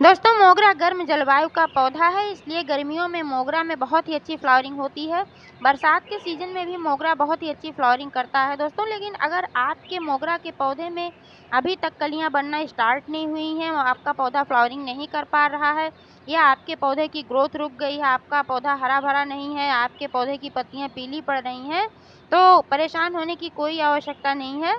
दोस्तों, मोगरा गर्म जलवायु का पौधा है, इसलिए गर्मियों में मोगरा में बहुत ही अच्छी फ्लावरिंग होती है। बरसात के सीजन में भी मोगरा बहुत ही अच्छी फ्लावरिंग करता है दोस्तों। लेकिन अगर आपके मोगरा के पौधे में अभी तक कलियां बनना स्टार्ट नहीं हुई हैं, आपका पौधा फ्लावरिंग नहीं कर पा रहा है, या आपके पौधे की ग्रोथ रुक गई है, आपका पौधा हरा भरा नहीं है, आपके पौधे की पत्तियां पीली पड़ रही हैं, तो परेशान होने की कोई आवश्यकता नहीं है।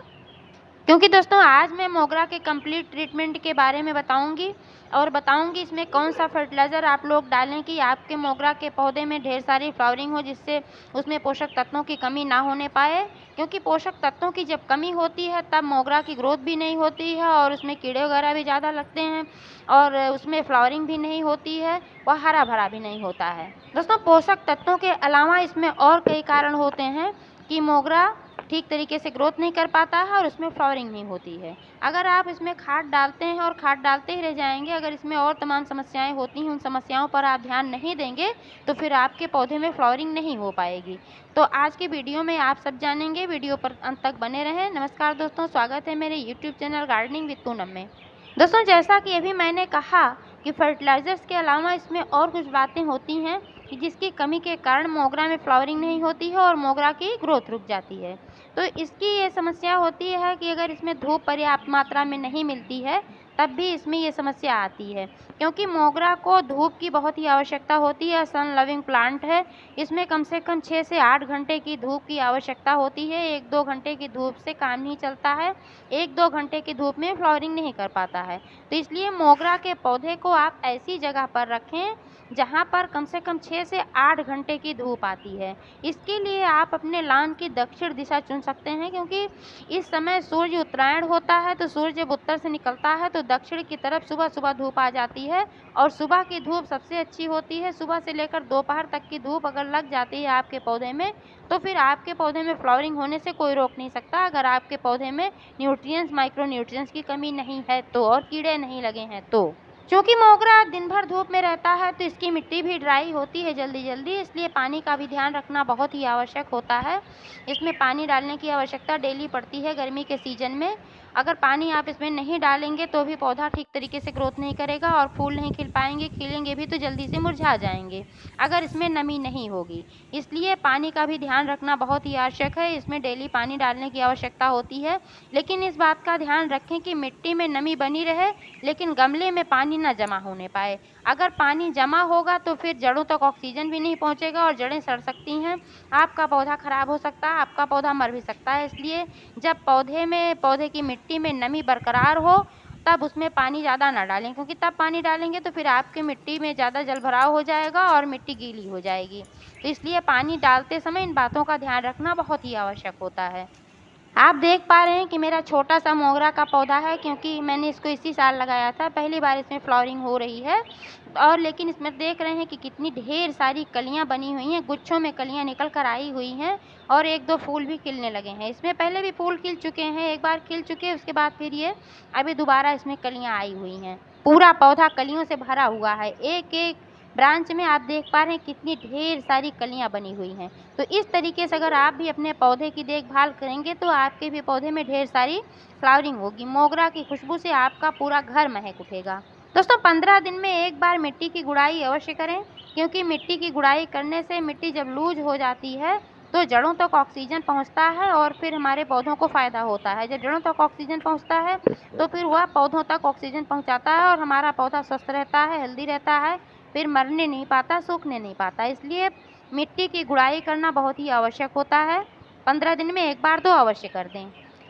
क्योंकि दोस्तों, आज मैं मोगरा के कंप्लीट ट्रीटमेंट के बारे में बताऊंगी और बताऊंगी इसमें कौन सा फर्टिलाइज़र आप लोग डालें कि आपके मोगरा के पौधे में ढेर सारी फ्लावरिंग हो, जिससे उसमें पोषक तत्वों की कमी ना होने पाए। क्योंकि पोषक तत्वों की जब कमी होती है तब मोगरा की ग्रोथ भी नहीं होती है और उसमें कीड़े वगैरह भी ज़्यादा लगते हैं और उसमें फ्लावरिंग भी नहीं होती है, वह हरा भरा भी नहीं होता है। दोस्तों, पोषक तत्वों के अलावा इसमें और कई कारण होते हैं कि मोगरा ठीक तरीके से ग्रोथ नहीं कर पाता है और उसमें फ्लावरिंग नहीं होती है। अगर आप इसमें खाद डालते हैं और खाद डालते ही रह जाएंगे, अगर इसमें और तमाम समस्याएं होती हैं, उन समस्याओं पर आप ध्यान नहीं देंगे, तो फिर आपके पौधे में फ्लावरिंग नहीं हो पाएगी। तो आज की वीडियो में आप सब जानेंगे, वीडियो पर अंत तक बने रहें। नमस्कार दोस्तों, स्वागत है मेरे YouTube channel gardening with Poonam में। दोस्तों, जैसा कि अभी मैंने कहा कि फर्टिलाइज़र्स के अलावा इसमें और कुछ बातें होती हैं कि जिसकी कमी के कारण मोगरा में फ्लावरिंग नहीं होती है और मोगरा की ग्रोथ रुक जाती है। तो इसकी ये समस्या होती है कि अगर इसमें धूप पर्याप्त मात्रा में नहीं मिलती है, तब भी इसमें ये समस्या आती है। क्योंकि मोगरा को धूप की बहुत ही आवश्यकता होती है, सन लविंग प्लांट है। इसमें कम से कम 6 से 8 घंटे की धूप की आवश्यकता होती है। 1-2 घंटे की धूप से काम नहीं चलता है। 1-2 घंटे की धूप में फ्लावरिंग नहीं कर पाता है। तो इसलिए मोगरा के पौधे को आप ऐसी जगह पर रखें जहाँ पर कम से कम 6 से 8 घंटे की धूप आती है। इसके लिए आप अपने लॉन की दक्षिण दिशा चुन सकते हैं, क्योंकि इस समय सूर्य उत्तरायण होता है, तो सूर्य जब उत्तर से निकलता है तो दक्षिण की तरफ सुबह सुबह धूप आ जाती है और सुबह की धूप सबसे अच्छी होती है। सुबह से लेकर दोपहर तक की धूप अगर लग जाती है आपके पौधे में, तो फिर आपके पौधे में फ्लावरिंग होने से कोई रोक नहीं सकता, अगर आपके पौधे में न्यूट्रिएंट्स, माइक्रो न्यूट्रिएंट्स की कमी नहीं है तो, और कीड़े नहीं लगे हैं तो। चूँकि मोगरा दिन भर धूप में रहता है तो इसकी मिट्टी भी ड्राई होती है जल्दी जल्दी, इसलिए पानी का भी ध्यान रखना बहुत ही आवश्यक होता है। इसमें पानी डालने की आवश्यकता डेली पड़ती है गर्मी के सीजन में। अगर पानी आप इसमें नहीं डालेंगे तो भी पौधा ठीक तरीके से ग्रोथ नहीं करेगा और फूल नहीं खिल पाएंगे, खिलेंगे भी तो जल्दी से मुरझा जाएंगे अगर इसमें नमी नहीं होगी। इसलिए पानी का भी ध्यान रखना बहुत ही आवश्यक है। इसमें डेली पानी डालने की आवश्यकता होती है, लेकिन इस बात का ध्यान रखें कि मिट्टी में नमी बनी रहे, लेकिन गमले में पानी न जमा होने पाए। अगर पानी जमा होगा तो फिर जड़ों तक ऑक्सीजन भी नहीं पहुंचेगा और जड़ें सड़ सकती हैं, आपका पौधा खराब हो सकता है, आपका पौधा मर भी सकता है। इसलिए जब पौधे की मिट्टी में नमी बरकरार हो तब उसमें पानी ज़्यादा ना डालें, क्योंकि तब पानी डालेंगे तो फिर आपके मिट्टी में ज़्यादा जल भराव हो जाएगा और मिट्टी गीली हो जाएगी। तो इसलिए पानी डालते समय इन बातों का ध्यान रखना बहुत ही आवश्यक होता है। आप देख पा रहे हैं कि मेरा छोटा सा मोगरा का पौधा है, क्योंकि मैंने इसको इसी साल लगाया था, पहली बार इसमें फ्लावरिंग हो रही है। और लेकिन इसमें देख रहे हैं कि कितनी ढेर सारी कलियां बनी हुई हैं, गुच्छों में कलियां निकल कर आई हुई हैं और 1-2 फूल भी खिलने लगे हैं। इसमें पहले भी फूल खिल चुके हैं, एक बार खिल चुके, उसके बाद फिर ये अभी दोबारा इसमें कलियां आई हुई हैं। पूरा पौधा कलियों से भरा हुआ है, एक एक ब्रांच में आप देख पा रहे हैं कितनी ढेर सारी कलियां बनी हुई हैं। तो इस तरीके से अगर आप भी अपने पौधे की देखभाल करेंगे तो आपके भी पौधे में ढेर सारी फ्लावरिंग होगी। मोगरा की खुशबू से आपका पूरा घर महक उठेगा। दोस्तों, 15 दिन में एक बार मिट्टी की गुड़ाई अवश्य करें, क्योंकि मिट्टी की गुड़ाई करने से मिट्टी जब लूज हो जाती है तो जड़ों तक ऑक्सीजन पहुंचता है और फिर हमारे पौधों को फ़ायदा होता है। जब जड़ों तक ऑक्सीजन पहुंचता है तो फिर वह पौधों तक ऑक्सीजन पहुंचाता है और हमारा पौधा स्वस्थ रहता है, हेल्दी रहता है, फिर मरने नहीं पाता, सूखने नहीं पाता। इसलिए मिट्टी की गुड़ाई करना बहुत ही आवश्यक होता है। 15 दिन में एक बार तो अवश्य कर दें।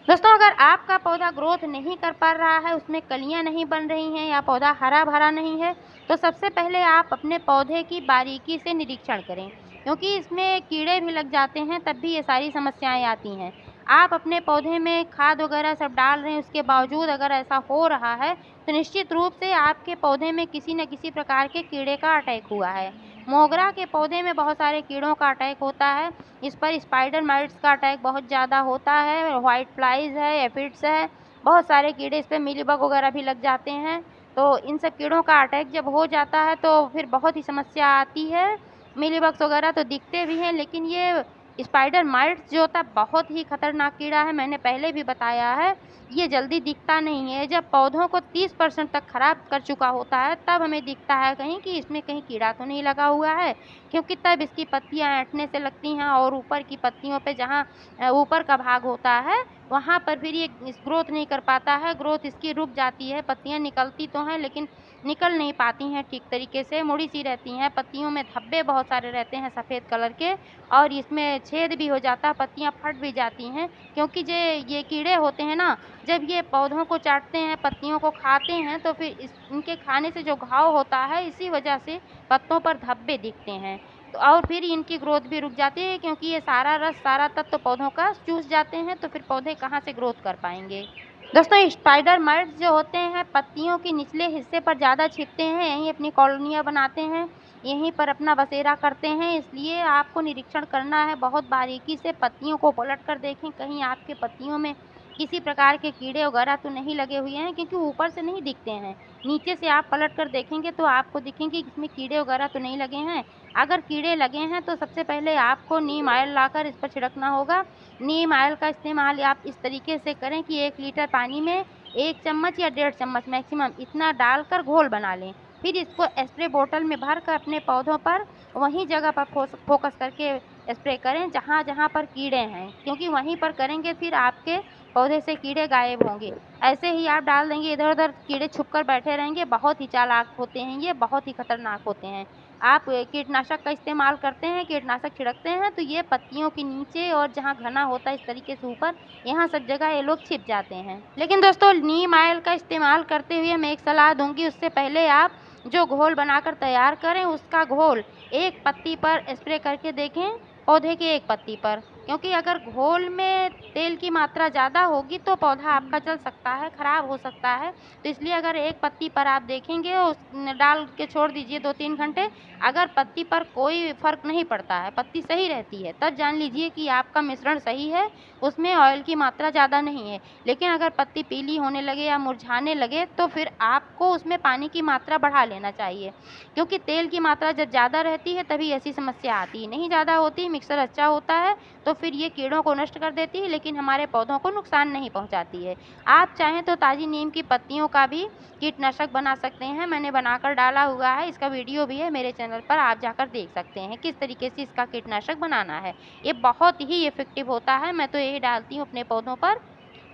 दोस्तों, अगर आपका पौधा ग्रोथ नहीं कर पा रहा है, उसमें कलियां नहीं बन रही हैं या पौधा हरा भरा नहीं है, तो सबसे पहले आप अपने पौधे की बारीकी से निरीक्षण करें, क्योंकि इसमें कीड़े भी लग जाते हैं, तब भी ये सारी समस्याएं आती हैं। आप अपने पौधे में खाद वगैरह सब डाल रहे हैं, उसके बावजूद अगर ऐसा हो रहा है तो निश्चित रूप से आपके पौधे में किसी न किसी प्रकार के कीड़े का अटैक हुआ है। मोगरा के पौधे में बहुत सारे कीड़ों का अटैक होता है। इस पर स्पाइडर माइट्स का अटैक बहुत ज़्यादा होता है, वाइट फ्लाइज है, एफिड्स है, बहुत सारे कीड़े, इस पर मीलीबग वगैरह भी लग जाते हैं। तो इन सब कीड़ों का अटैक जब हो जाता है तो फिर बहुत ही समस्या आती है। मीलीबग्स वगैरह तो दिखते भी हैं, लेकिन ये स्पाइडर माइट्स जो होता है बहुत ही खतरनाक कीड़ा है, मैंने पहले भी बताया है। ये जल्दी दिखता नहीं है, जब पौधों को 30% तक खराब कर चुका होता है तब हमें दिखता है कहीं कि इसमें कहीं कीड़ा तो नहीं लगा हुआ है, क्योंकि तब इसकी पत्तियां ऐंठने से लगती हैं और ऊपर की पत्तियों पे जहाँ ऊपर का भाग होता है वहाँ पर फिर ये ग्रोथ नहीं कर पाता है, ग्रोथ इसकी रुक जाती है। पत्तियां निकलती तो हैं लेकिन निकल नहीं पाती हैं ठीक तरीके से, मुड़ी सी रहती हैं। पत्तियों में धब्बे बहुत सारे रहते हैं सफ़ेद कलर के, और इसमें छेद भी हो जाता है, पत्तियां फट भी जाती हैं, क्योंकि ये कीड़े होते हैं ना, जब ये पौधों को चाटते हैं, पत्तियों को खाते हैं, तो फिर इनके खाने से जो घाव होता है इसी वजह से पत्तों पर धब्बे दिखते हैं। तो और फिर इनकी ग्रोथ भी रुक जाती है, क्योंकि ये सारा रस सारा तत्व पौधों का चूस जाते हैं, तो फिर पौधे कहाँ से ग्रोथ कर पाएंगे। दोस्तों स्पाइडर माइट्स जो होते हैं पत्तियों के निचले हिस्से पर ज़्यादा छिपते हैं, यहीं अपनी कॉलोनियाँ बनाते हैं, यहीं पर अपना बसेरा करते हैं, इसलिए आपको निरीक्षण करना है बहुत बारीकी से। पत्तियों को पलट कर देखें कहीं आपके पत्तियों में किसी प्रकार के कीड़े वगैरह तो नहीं लगे हुए हैं, क्योंकि ऊपर से नहीं दिखते हैं, नीचे से आप पलट कर देखेंगे तो आपको दिखेंगे कि इसमें कीड़े वगैरह तो नहीं लगे हैं। अगर कीड़े लगे हैं तो सबसे पहले आपको नीम ऑयल लाकर इस पर छिड़कना होगा। नीम ऑयल का इस्तेमाल आप इस तरीके से करें कि 1 लीटर पानी में 1 चम्मच या 1.5 चम्मच मैक्सिमम इतना डालकर घोल बना लें। फिर इसको स्प्रे बोतल में भर कर अपने पौधों पर वहीं जगह पर फोकस करके स्प्रे करें जहाँ जहाँ पर कीड़े हैं, क्योंकि वहीं पर करेंगे फिर आपके पौधे से कीड़े गायब होंगे। ऐसे ही आप डाल देंगे इधर उधर कीड़े छुप कर बैठे रहेंगे, बहुत ही चालाक होते हैं ये, बहुत ही खतरनाक होते हैं। आप कीटनाशक का इस्तेमाल करते हैं, कीटनाशक छिड़कते हैं, तो ये पत्तियों के नीचे और जहाँ घना होता है इस तरीके से ऊपर, यहाँ सब जगह ये लोग छिप जाते हैं। लेकिन दोस्तों नीम ऑयल का इस्तेमाल करते हुए मैं एक सलाह दूंगी, उससे पहले आप जो घोल बनाकर तैयार करें उसका घोल एक पत्ती पर स्प्रे करके देखें, पौधे के एक पत्ती पर, क्योंकि अगर घोल में तेल की मात्रा ज़्यादा होगी तो पौधा आपका जल सकता है, ख़राब हो सकता है। तो इसलिए अगर एक पत्ती पर आप देखेंगे उस डाल के छोड़ दीजिए 2-3 घंटे, अगर पत्ती पर कोई फ़र्क नहीं पड़ता है, पत्ती सही रहती है, तब जान लीजिए कि आपका मिश्रण सही है, उसमें ऑयल की मात्रा ज़्यादा नहीं है। लेकिन अगर पत्ती पीली होने लगे या मुरझाने लगे तो फिर आपको उसमें पानी की मात्रा बढ़ा लेना चाहिए, क्योंकि तेल की मात्रा जब ज़्यादा रहती है तभी ऐसी समस्या आती है। नहीं ज़्यादा होती, मिक्सर अच्छा होता है तो फिर ये कीड़ों को नष्ट कर देती है, लेकिन हमारे पौधों को नुकसान नहीं पहुंचाती है। आप चाहें तो ताज़ी नीम की पत्तियों का भी कीटनाशक बना सकते हैं, मैंने बनाकर डाला हुआ है, इसका वीडियो भी है मेरे चैनल पर, आप जाकर देख सकते हैं किस तरीके से इसका कीटनाशक बनाना है। ये बहुत ही इफ़ेक्टिव होता है, मैं तो यही डालती हूँ अपने पौधों पर,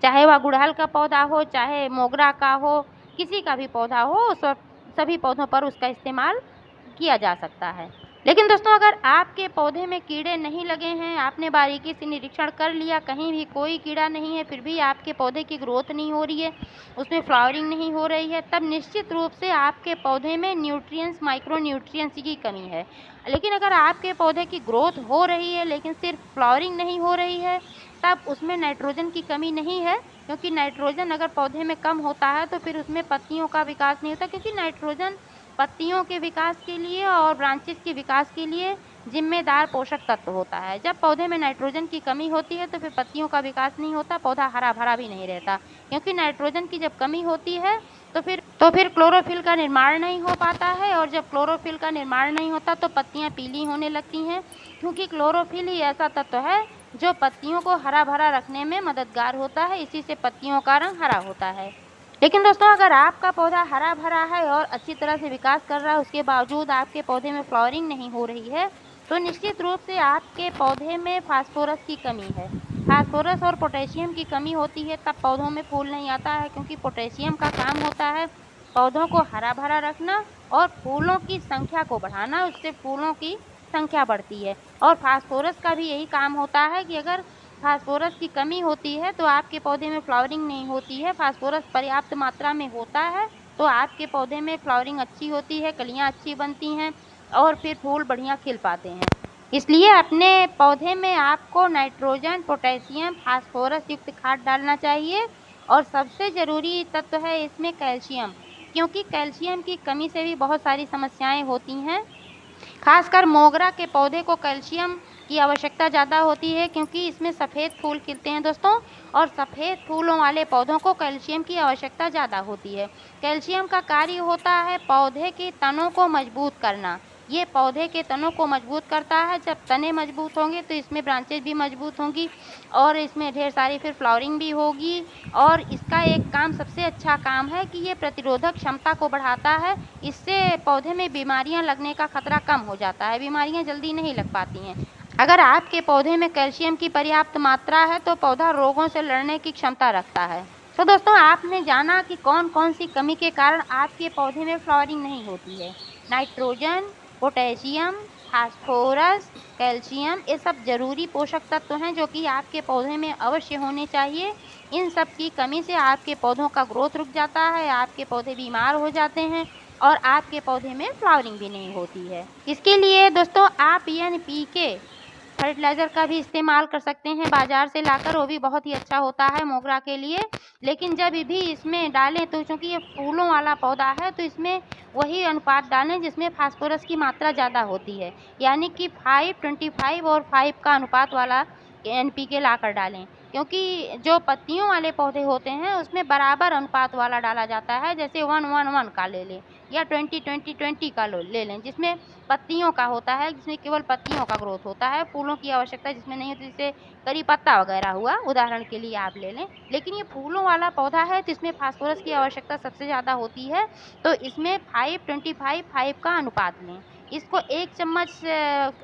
चाहे वह गुड़हल का पौधा हो, चाहे मोगरा का हो, किसी का भी पौधा हो, सभी पौधों पर उसका इस्तेमाल किया जा सकता है। लेकिन दोस्तों अगर आपके पौधे में कीड़े नहीं लगे हैं, आपने बारीकी से निरीक्षण कर लिया, कहीं भी कोई कीड़ा नहीं है, फिर भी आपके पौधे की ग्रोथ नहीं हो रही है, उसमें फ्लावरिंग नहीं हो रही है, तब निश्चित रूप से आपके पौधे में न्यूट्रिएंट्स, माइक्रो न्यूट्रिएंट्स की कमी है। लेकिन अगर आपके पौधे की ग्रोथ हो रही है लेकिन सिर्फ फ्लावरिंग नहीं हो रही है, तब उसमें नाइट्रोजन की कमी नहीं है, क्योंकि नाइट्रोजन अगर पौधे में कम होता है तो फिर उसमें पत्तियों का विकास नहीं होता, क्योंकि नाइट्रोजन पत्तियों के विकास के लिए और ब्रांचेस के विकास के लिए जिम्मेदार पोषक तत्व होता है। जब पौधे में नाइट्रोजन की कमी होती है तो फिर पत्तियों का विकास नहीं होता, पौधा हरा भरा भी नहीं रहता, क्योंकि नाइट्रोजन की जब कमी होती है तो फिर क्लोरोफिल का निर्माण नहीं हो पाता है, और जब क्लोरोफिल का निर्माण नहीं होता तो पत्तियां पीली होने लगती हैं, क्योंकि क्लोरोफिल ही ऐसा तत्व है जो पत्तियों को हरा भरा रखने में मददगार होता है, इसी से पत्तियों का रंग हरा होता है। लेकिन दोस्तों अगर आपका पौधा हरा भरा है और अच्छी तरह से विकास कर रहा है, उसके बावजूद आपके पौधे में फ्लावरिंग नहीं हो रही है, तो निश्चित रूप से आपके पौधे में फास्फोरस की कमी है। फास्फोरस और पोटेशियम की कमी होती है तब पौधों में फूल नहीं आता है, क्योंकि पोटेशियम का काम होता है पौधों को हरा भरा रखना और फूलों की संख्या को बढ़ाना, उससे फूलों की संख्या बढ़ती है। और फास्फोरस का भी यही काम होता है कि अगर फास्फोरस की कमी होती है तो आपके पौधे में फ्लावरिंग नहीं होती है। फास्फोरस पर्याप्त मात्रा में होता है तो आपके पौधे में फ्लावरिंग अच्छी होती है, कलियां अच्छी बनती हैं और फिर फूल बढ़िया खिल पाते हैं। इसलिए अपने पौधे में आपको नाइट्रोजन, पोटेशियम, फास्फोरस युक्त खाद डालना चाहिए, और सबसे ज़रूरी तत्व है इसमें कैल्शियम, क्योंकि कैल्शियम की कमी से भी बहुत सारी समस्याएं होती हैं। खासकर मोगरा के पौधे को कैल्शियम की आवश्यकता ज़्यादा होती है, क्योंकि इसमें सफ़ेद फूल खिलते हैं दोस्तों, और सफ़ेद फूलों वाले पौधों को कैल्शियम की आवश्यकता ज़्यादा होती है। कैल्शियम का कार्य होता है पौधे के तनों को मजबूत करना, ये पौधे के तनों को मजबूत करता है। जब तने मजबूत होंगे तो इसमें ब्रांचेज भी मजबूत होंगी और इसमें ढेर सारी फिर फ्लावरिंग भी होगी। और इसका एक काम, सबसे अच्छा काम है कि ये प्रतिरोधक क्षमता को बढ़ाता है। इससे पौधे में बीमारियां लगने का खतरा कम हो जाता है, बीमारियां जल्दी नहीं लग पाती हैं। अगर आपके पौधे में कैल्शियम की पर्याप्त मात्रा है तो पौधा रोगों से लड़ने की क्षमता रखता है। तो दोस्तों, आपने जाना कि कौन कौन सी कमी के कारण आपके पौधे में फ्लावरिंग नहीं होती है। नाइट्रोजन, पोटेशियम, फास्फोरस, कैल्शियम, ये सब जरूरी पोषक तत्व हैं जो कि आपके पौधे में अवश्य होने चाहिए। इन सब की कमी से आपके पौधों का ग्रोथ रुक जाता है, आपके पौधे बीमार हो जाते हैं और आपके पौधे में फ्लावरिंग भी नहीं होती है। इसके लिए दोस्तों आप NPK फर्टिलाइज़र का भी इस्तेमाल कर सकते हैं बाज़ार से लाकर, वो भी बहुत ही अच्छा होता है मोगरा के लिए। लेकिन जब भी इसमें डालें तो चूँकि ये फूलों वाला पौधा है तो इसमें वही अनुपात डालें जिसमें फास्फोरस की मात्रा ज़्यादा होती है, यानी कि 5:25 और 5 का अनुपात वाला NPK लाकर डालें। क्योंकि जो पत्तियों वाले पौधे होते हैं उसमें बराबर अनुपात वाला डाला जाता है, जैसे 1:1:1 का ले लें या 20:20:20 का ले लें, जिसमें पत्तियों का होता है, जिसमें केवल पत्तियों का ग्रोथ होता है, फूलों की आवश्यकता जिसमें नहीं होती, जैसे करी पत्ता वगैरह हुआ, उदाहरण के लिए आप ले लें। लेकिन ये फूलों वाला पौधा है तो इसमें फास्फोरस की आवश्यकता सबसे ज़्यादा होती है, तो इसमें 5:25 5 का अनुपात लें। इसको 1 चम्मच,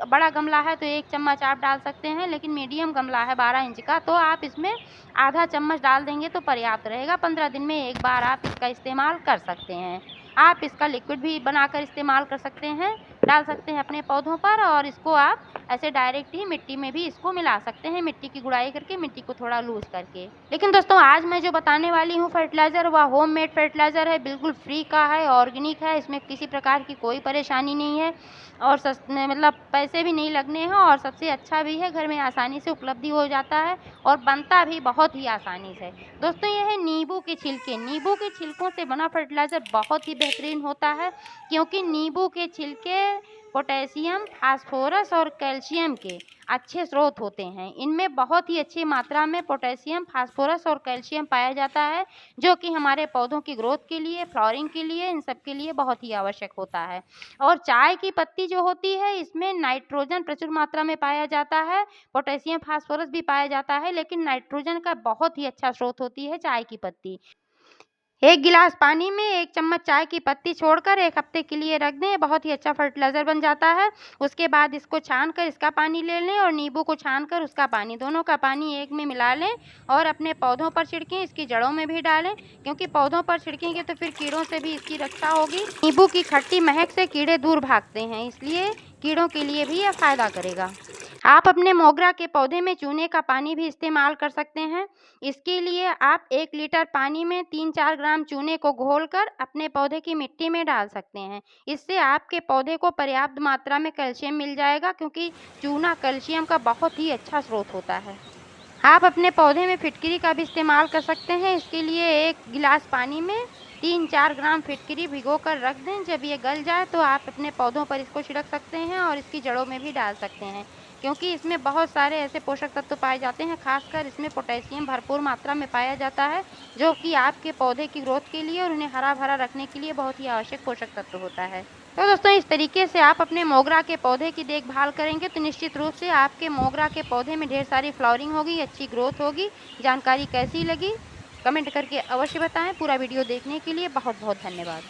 बड़ा गमला है तो 1 चम्मच आप डाल सकते हैं, लेकिन मीडियम गमला है 12 इंच का तो आप इसमें आधा चम्मच डाल देंगे तो पर्याप्त रहेगा। 15 दिन में एक बार आप इसका इस्तेमाल कर सकते हैं। आप इसका लिक्विड भी बनाकर इस्तेमाल कर सकते हैं, डाल सकते हैं अपने पौधों पर, और इसको आप ऐसे डायरेक्ट ही मिट्टी में भी इसको मिला सकते हैं, मिट्टी की गुड़ाई करके, मिट्टी को थोड़ा लूज करके। लेकिन दोस्तों, आज मैं जो बताने वाली हूँ फर्टिलाइज़र, वह होममेड फर्टिलाइज़र है, बिल्कुल फ्री का है, ऑर्गेनिक है, इसमें किसी प्रकार की कोई परेशानी नहीं है और मतलब पैसे भी नहीं लगने हैं, और सबसे अच्छा भी है, घर में आसानी से उपलब्धि हो जाता है और बनता भी बहुत ही आसानी से। दोस्तों, ये है नींबू के छिलके। नींबू के छिलकों से बना फर्टिलाइज़र बहुत ही बेहतरीन होता है, क्योंकि नींबू के छिलके पोटेशियम, फास्फोरस और कैल्शियम के अच्छे स्रोत होते हैं। इनमें बहुत ही अच्छी मात्रा में पोटेशियम, फास्फोरस और कैल्शियम पाया जाता है, जो कि हमारे पौधों की ग्रोथ के लिए, फ्लावरिंग के लिए, इन सब के लिए बहुत ही आवश्यक होता है। और चाय की पत्ती जो होती है, इसमें नाइट्रोजन प्रचुर मात्रा में पाया जाता है, पोटेशियम, फास्फोरस भी पाया जाता है, लेकिन नाइट्रोजन का बहुत ही अच्छा स्रोत होती है चाय की पत्ती। 1 गिलास पानी में 1 चम्मच चाय की पत्ती छोड़कर 1 हफ्ते के लिए रख दें, बहुत ही अच्छा फर्टिलाइज़र बन जाता है। उसके बाद इसको छानकर इसका पानी ले लें और नींबू को छानकर उसका पानी, दोनों का पानी एक में मिला लें और अपने पौधों पर छिड़कें, इसकी जड़ों में भी डालें, क्योंकि पौधों पर छिड़केंगे तो फिर कीड़ों से भी इसकी रक्षा होगी। नींबू की खट्टी महक से कीड़े दूर भागते हैं, इसलिए कीड़ों के लिए भी यह फ़ायदा करेगा। आप अपने मोगरा के पौधे में चूने का पानी भी इस्तेमाल कर सकते हैं। इसके लिए आप 1 लीटर पानी में 3-4 ग्राम चूने को घोलकर अपने पौधे की मिट्टी में डाल सकते हैं। इससे आपके पौधे को पर्याप्त मात्रा में कैल्शियम मिल जाएगा, क्योंकि चूना कैल्शियम का बहुत ही अच्छा स्रोत होता है। आप अपने पौधे में फिटकरी का भी इस्तेमाल कर सकते हैं। इसके लिए 1 गिलास पानी में 3-4 ग्राम फिटकरी भिगोकर रख दें। जब ये गल जाए तो आप अपने पौधों पर इसको छिड़क सकते हैं और इसकी जड़ों में भी डाल सकते हैं, क्योंकि इसमें बहुत सारे ऐसे पोषक तत्व पाए जाते हैं, खासकर इसमें पोटेशियम भरपूर मात्रा में पाया जाता है, जो कि आपके पौधे की ग्रोथ के लिए और उन्हें हरा भरा रखने के लिए बहुत ही आवश्यक पोषक तत्व होता है। तो दोस्तों, इस तरीके से आप अपने मोगरा के पौधे की देखभाल करेंगे तो निश्चित रूप से आपके मोगरा के पौधे में ढेर सारी फ्लावरिंग होगी, अच्छी ग्रोथ होगी। जानकारी कैसी लगी कमेंट करके अवश्य बताएं। पूरा वीडियो देखने के लिए बहुत बहुत धन्यवाद।